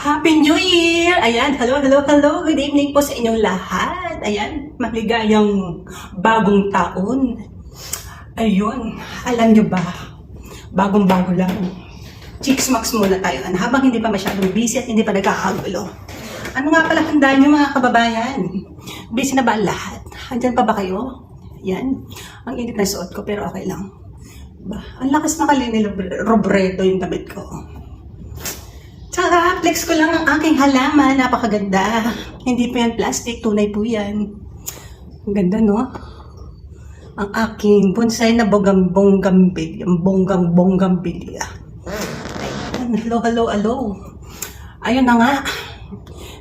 Happy New Year! Ayan, hello, hello, hello. Good evening po sa inyong lahat. Ayan, maligayang bagong taon. Ayun, alam nyo ba, bagong-bago lang. Chicks-max muna tayo habang hindi pa masyadong busy at hindi pa nagkakagulo. Ano nga pala tandaan nyo mga kababayan? Busy na ba ang lahat? Andyan pa ba kayo? Yan, ang init na suot ko pero okay lang. Ba, ang lakas makalini robredo yung damit ko. Tsaka, flex ko lang ang aking halaman. Napakaganda. Hindi po yan plastic. Tunay po yan. Ang ganda, no? Ang aking bonsai na bonggang-bonggambilya. Bonggang-bonggambilya. Ayan. Hello, hello, hello. Ayun na nga.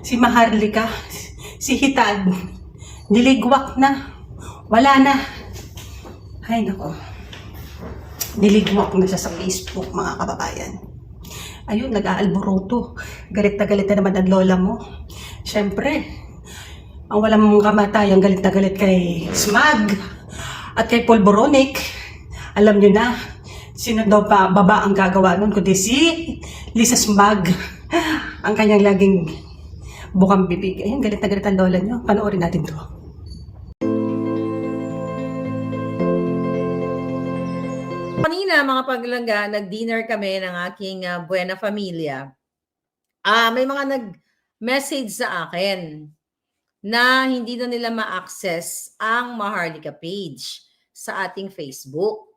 Si Maharlika. Si Hitad. Niligwak na. Wala na. Ay, nako. Niligwak na siya sa Facebook, mga kababayan. Ayun, nag-aalboroto. Galit na naman ang lola mo. Siyempre, ang walang kamatayang galit na galit kay Smag at kay Polboronic. Alam nyo na, sino daw pa baba ang gagawa nun, kundi si Lisa Smag. Ang kanyang laging bukang bibig. Ayun, galit na galit ang lola nyo. Panoorin natin to. Kanina mga paglangga, nag-dinner kami ng aking Buena Familia. May mga nag-message sa akin na hindi na nila ma-access ang Maharlika page sa ating Facebook.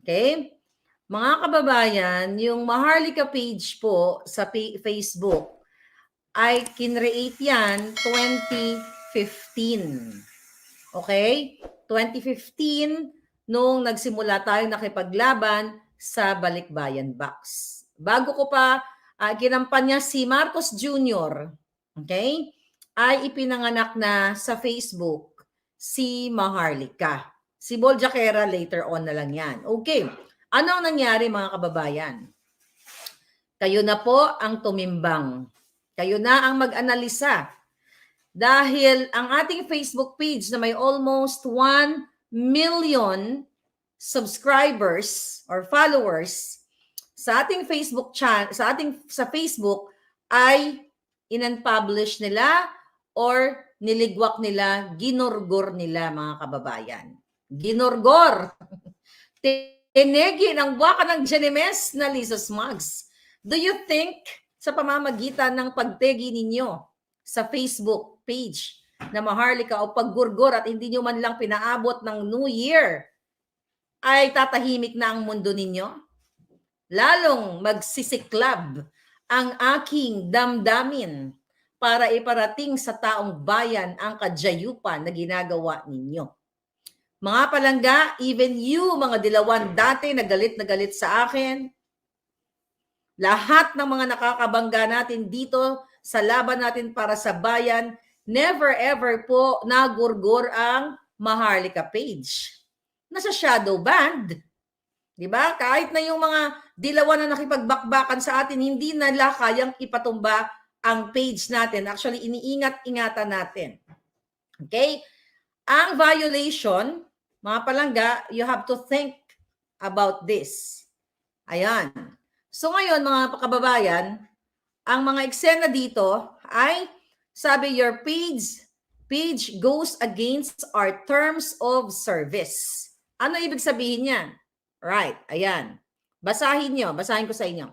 Okay? Mga kababayan, yung Maharlika page po sa Facebook ay kinreate yan 2015. Okay? 2015 nung nagsimula tayo nakipaglaban sa Balikbayan Box. Bago ko pa kinampanya si Marcos Jr., okay, ay ipinanganak na sa Facebook si Maharlika. Si Boljakera later on na lang yan. Okay, ano ang nangyari mga kababayan? Kayo na po ang tumimbang. Kayo na ang mag-analisa. Dahil ang ating Facebook page na may almost 1 million subscribers or followers sa ating Facebook channel, sa Facebook ay in-publish nila or niligwak nila, ginorgor nila mga kababayan. Ginorgor. Tinegi ng baka ng Janemes na Lisa Smugs. Do you think sa pamamagitan ng pagtegi ninyo sa Facebook page na Maharlika o paggurgor at hindi nyo man lang pinaabot ng New Year, ay tatahimik na ang mundo ninyo? Lalong magsisiklab ang aking damdamin para iparating sa taong bayan ang kadyayupan na ginagawa ninyo. Mga palangga, even you, mga dilawan dati na galit sa akin, lahat ng mga nakakabangga natin dito sa laban natin para sa bayan, never ever po nagurgur ang Maharlika page. Nasa shadow band. Diba? Kahit na yung mga dilawan na nakipagbakbakan sa atin, hindi nila kayang ipatumba ang page natin. Actually, iniingat-ingatan natin. Okay? Ang violation, mga palangga, you have to think about this. Ayan. So ngayon, mga kababayan, ang mga eksena dito ay sabi, your page goes against our terms of service. Ano ibig sabihin niyan? Right, ayan. Basahin ko sa inyo.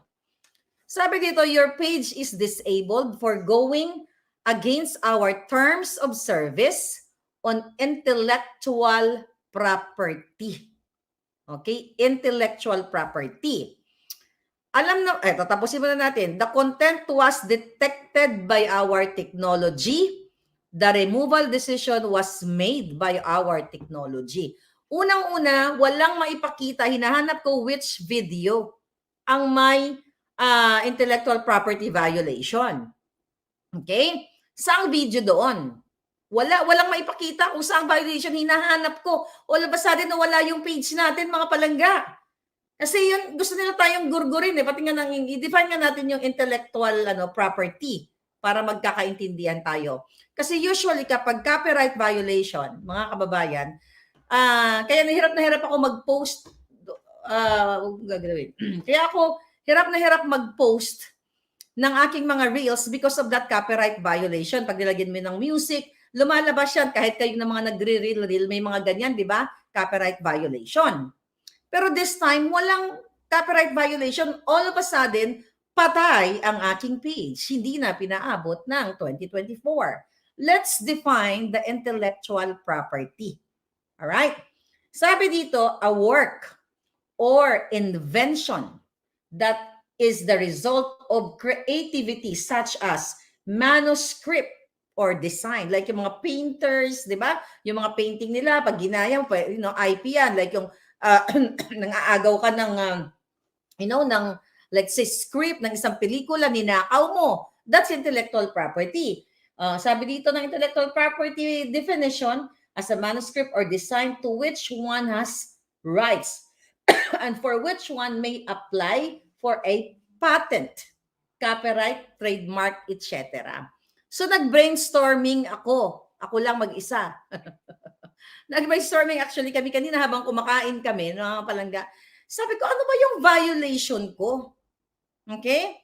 Sabi dito, your page is disabled for going against our terms of service on intellectual property. Okay? Intellectual property. Tatapusin muna natin. The content was detected by our technology. The removal decision was made by our technology. Unang-una, walang maipakita. Hinahanap ko which video ang may intellectual property violation. Okay? Saang video doon? Walang maipakita kung saang violation hinahanap ko. All of a sudden, wala yung page natin, mga palangga. Kasi yun, gusto nila tayong gurgurin pati nga i-define nga natin yung intellectual property para magkakaintindihan tayo. Kasi usually kapag copyright violation, mga kababayan, kaya na hirap ako mag-post, gagawin. Kaya ako hirap na hirap mag-post ng aking mga reels because of that copyright violation. Pag nilagyan mo ng music, lumalabas yan. Kahit kayo na mga nagre-reel, may mga ganyan, di ba? Copyright violation. Pero this time, walang copyright violation. All of a sudden, patay ang aking page. Hindi na pinaabot ng 2024. Let's define the intellectual property. Alright? Sabi dito, a work or invention that is the result of creativity such as manuscript or design. Like yung mga painters, di ba? Yung mga painting nila, pag ginaya mo, IP yan. Like yung nang-aagaw ka ng, ng, let's say, script ng isang pelikula, ninakaw mo. That's intellectual property. Sabi dito ng intellectual property definition, as a manuscript or design to which one has rights and for which one may apply for a patent, copyright, trademark, etc. So nag-brainstorming ako. Ako lang mag-isa. Nag-brainstorming actually kami kanina habang kumakain kami, mga palangga. Sabi ko, ano ba yung violation ko? Okay?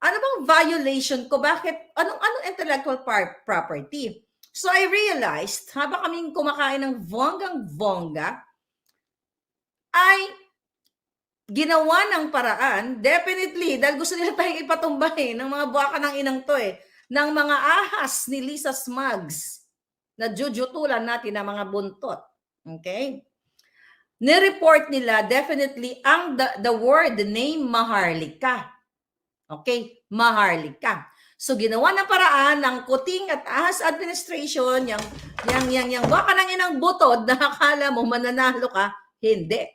Ano bang violation ko? Bakit? Anong intellectual property? So I realized, habang kaming kumakain ng bonggang-bongga, ay ginawa ng paraan, definitely, dahil gusto nila tayong ipatumbahin ng mga buwaka ng inang to ng mga ahas ni Lisa Smugs na jujutulan natin ng mga buntot. Okay? Nireport nila definitely ang the word name Maharlika. Okay? Maharlika. So ginawa ng paraan ng Kuting at Ahas Administration, yung buwaka ng inang butod na akala mo mananalo ka, hindi.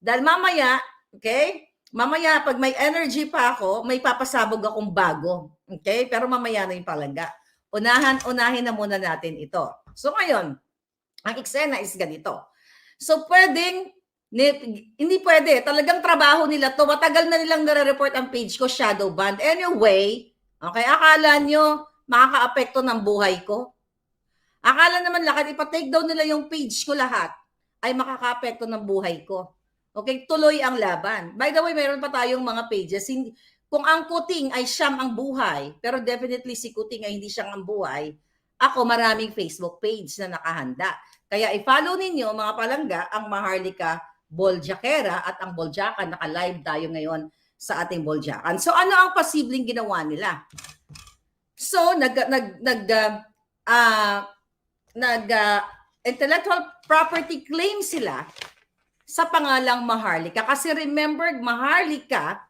Dahil mamaya, okay? Mamaya, pag may energy pa ako, may papasabog akong bago. Okay? Pero mamaya na yung palangga. Unahin na muna natin ito. So ngayon, ang eksena is ganito. So pwedeng, hindi pwede. Talagang trabaho nila to. Matagal na nilang nare-report ang page ko, shadow ban. Anyway, okay, akala nyo makaka-apekto ng buhay ko? Akala naman lahat, ipa-take down nila yung page ko lahat, ay makaka-apekto ng buhay ko. Okay, tuloy ang laban. By the way, mayroon pa tayong mga pages. Kung ang Kuting ay siyang ang buhay, pero definitely si Kuting ay hindi siyang ang buhay, ako maraming Facebook page na nakahanda. Kaya i-follow ninyo mga palangga ang Maharlika Boljakera at ang Boljakan. Naka-live tayo ngayon sa ating Boljakan. So ano ang posibleng ginawa nila? So intellectual property claim sila sa pangalang Maharlika. Kasi remember, Maharlika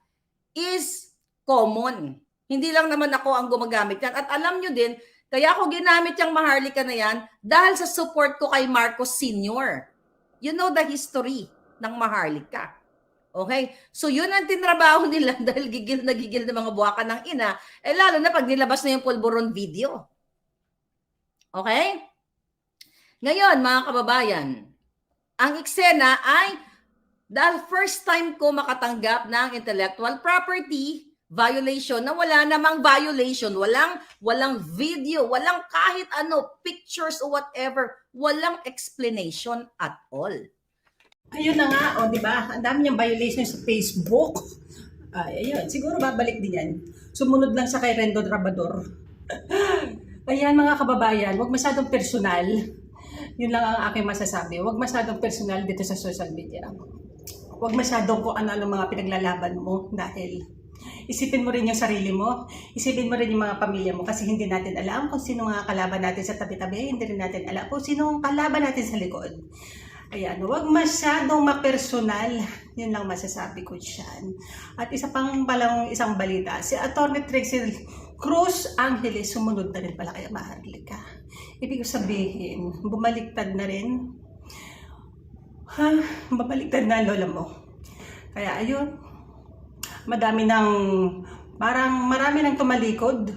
is common. Hindi lang naman ako ang gumagamit yan. At alam nyo din, kaya ako ginamit yung Maharlika na yan dahil sa support ko kay Marcos Sr. You know the history ng Maharlika. Okay? So yun ang tinrabaho nila dahil gigil na mga buwaka ng ina. Lalo na pag nilabas na yung pulburon video. Okay? Ngayon, mga kababayan, ang eksena ay dahil first time ko makatanggap ng intellectual property violation na wala namang violation, walang video, walang kahit ano, pictures or whatever, walang explanation at all. Ayun na nga, di ba? Ang dami niyang violation sa Facebook. Ayun, siguro babalik din yan. Sumunod lang sa kay Rendo Trabador. Ayan mga kababayan, huwag masyadong personal. Yun lang ang aking masasabi. Huwag masyadong personal dito sa social media. Huwag masyadong kung ano mga pinaglalaban mo dahil isipin mo rin yung sarili mo. Isipin mo rin yung mga pamilya mo kasi hindi natin alam kung sino mga kalaban natin sa tabi-tabi. Hindi rin natin alam kung sino ang kalaban natin sa likod. Ayan, huwag masyadong mapersonal. Yun lang masasabi ko dyan. At isang balita. Si Atty. Trixie Cruz Angeles sumunod na rin pala kay Maharlika. Ibig sabihin, bumaliktad na rin. Bumaliktad na lola mo. Kaya ayun, marami nang tumalikod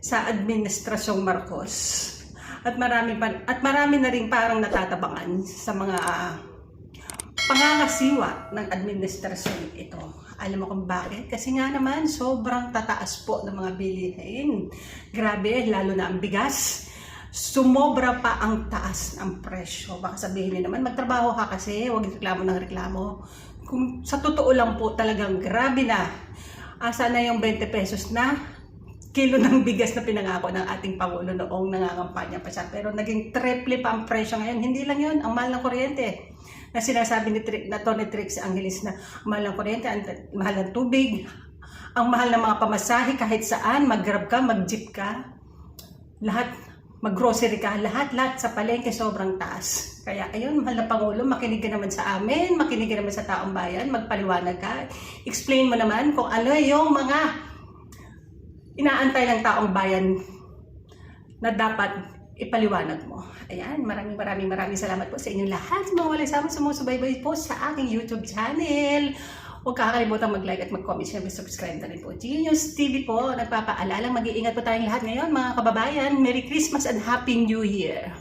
sa administrasyong Marcos. At marami na rin parang natatabangan sa mga pangangasiwa ng administrasyon ito. Alam mo kung bakit? Kasi nga naman, sobrang tataas po ng mga bilihin. Grabe, lalo na ang bigas. Sumobra pa ang taas ng presyo. Baka sabihin niyo naman, magtrabaho ka kasi, huwag reklamo ng reklamo. Kung sa totoo lang po talagang grabe na Asa na yung 20 pesos na kilo ng bigas na pinangako ng ating Pangulo noong nangangampanya pa siya. Pero naging triple pa ang presyo ngayon. Hindi lang yun, ang mahal ng kuryente. Na sinasabi na Tony Trix Angeles na mahal ng kuryente, ang mahal ng tubig, ang mahal ng mga pamasahe kahit saan, mag-grab ka, mag-jeep ka, lahat, mag-grocery ka, lahat sa palengke sobrang taas. Kaya ayun, mahal na Pangulo, makinig ka naman sa amin, makinig ka naman sa taong bayan, magpaliwanag ka, explain mo naman kung ano yung mga inaantay ng taong bayan na dapat ipaliwanag mo. Ayan, maraming salamat po sa inyong lahat, sa mga walang sama sumusubaybay po sa aking YouTube channel. Huwag kakalimutan mag-like at mag-comment, syempre subscribe na rin po. Genius TV po, nagpapaalalang mag-iingat po tayong lahat ngayon mga kababayan. Merry Christmas and Happy New Year!